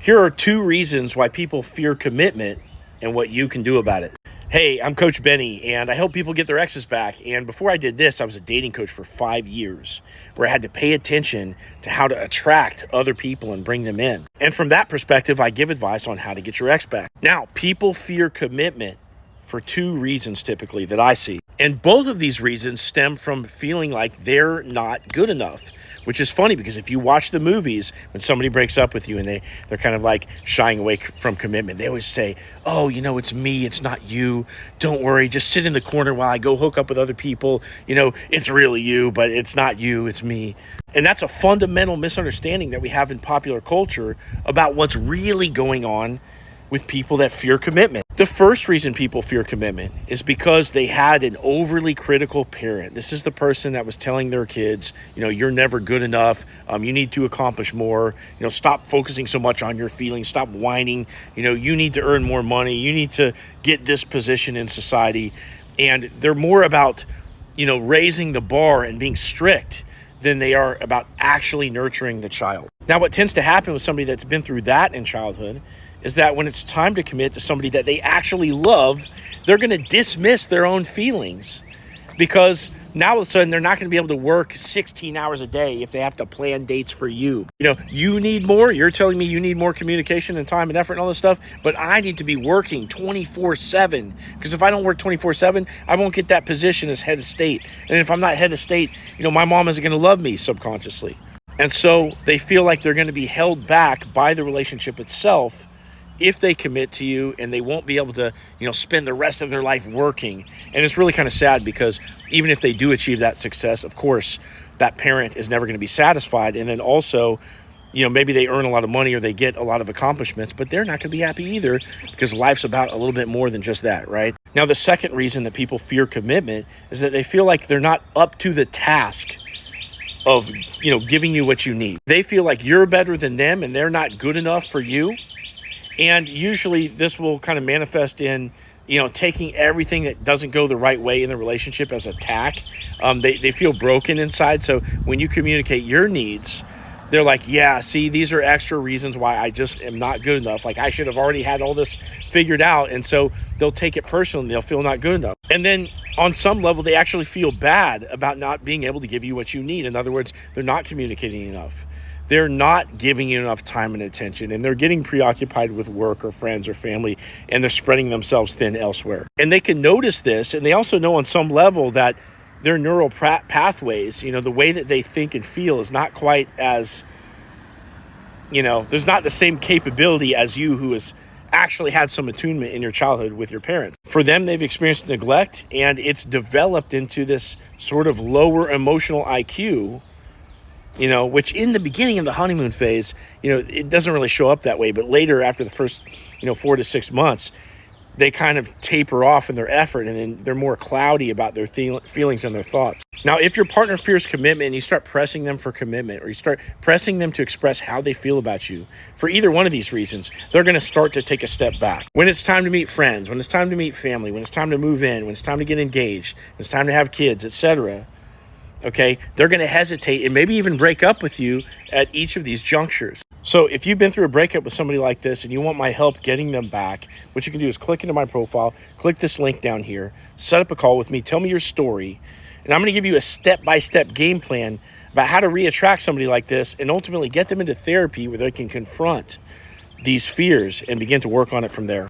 Here are 2 reasons why people fear commitment and what you can do about it. Hey, I'm Coach Benny, and I help people get their exes back. And before I did this, I was a dating coach for 5 years, where I had to pay attention to how to attract other people and bring them in. And from that perspective, I give advice on how to get your ex back. Now, people fear commitment for 2 reasons typically that I see. And both of these reasons stem from feeling like they're not good enough, which is funny because if you watch the movies, when somebody breaks up with you and they're kind of like shying away from commitment, they always say, oh, it's me, it's not you. Don't worry, just sit in the corner while I go hook up with other people. It's really you, but it's not you, it's me. And that's a fundamental misunderstanding that we have in popular culture about what's really going on with people that fear commitment. The first reason people fear commitment is because they had an overly critical parent. This is the person that was telling their kids, you're never good enough. You need to accomplish more. Stop focusing so much on your feelings. Stop whining. You need to earn more money. You need to get this position in society. And they're more about, raising the bar and being strict than they are about actually nurturing the child. Now, what tends to happen with somebody that's been through that in childhood is that when it's time to commit to somebody that they actually love, they're going to dismiss their own feelings because now all of a sudden they're not going to be able to work 16 hours a day if they have to plan dates for you. You need more. You're telling me you need more communication and time and effort and all this stuff, but I need to be working 24/7 because if I don't work 24/7, I won't get that position as head of state. And if I'm not head of state, my mom isn't going to love me subconsciously. And so they feel like they're going to be held back by the relationship itself if they commit to you, and they won't be able to, spend the rest of their life working. And it's really kind of sad because even if they do achieve that success, of course, that parent is never going to be satisfied. And then also, maybe they earn a lot of money or they get a lot of accomplishments, but they're not going to be happy either because life's about a little bit more than just that, right? Now, the second reason that people fear commitment is that they feel like they're not up to the task of, giving you what you need. They feel like you're better than them and they're not good enough for you. And usually this will kind of manifest in, taking everything that doesn't go the right way in the relationship as attack. They feel broken inside. So when you communicate your needs, they're like, yeah, see, these are extra reasons why I just am not good enough. Like I should have already had all this figured out. And so they'll take it personally. They'll feel not good enough. And then on some level, they actually feel bad about not being able to give you what you need. In other words, they're not communicating enough. They're not giving you enough time and attention, and they're getting preoccupied with work or friends or family, and they're spreading themselves thin elsewhere. And they can notice this, and they also know on some level that their neural pathways, the way that they think and feel is not quite as, there's not the same capability as you who has actually had some attunement in your childhood with your parents. For them, they've experienced neglect, and it's developed into this sort of lower emotional IQ, which in the beginning of the honeymoon phase, it doesn't really show up that way. But later, after the first, 4 to 6 months, they kind of taper off in their effort, and then they're more cloudy about their feelings and their thoughts. Now, if your partner fears commitment and you start pressing them for commitment, or you start pressing them to express how they feel about you, for either one of these reasons, they're going to start to take a step back. When it's time to meet friends, when it's time to meet family, when it's time to move in, when it's time to get engaged, when it's time to have kids, etc., okay, they're going to hesitate and maybe even break up with you at each of these junctures. So if you've been through a breakup with somebody like this and you want my help getting them back, what you can do is click into my profile, click this link down here, set up a call with me, tell me your story, and I'm going to give you a step-by-step game plan about how to reattract somebody like this and ultimately get them into therapy where they can confront these fears and begin to work on it from there.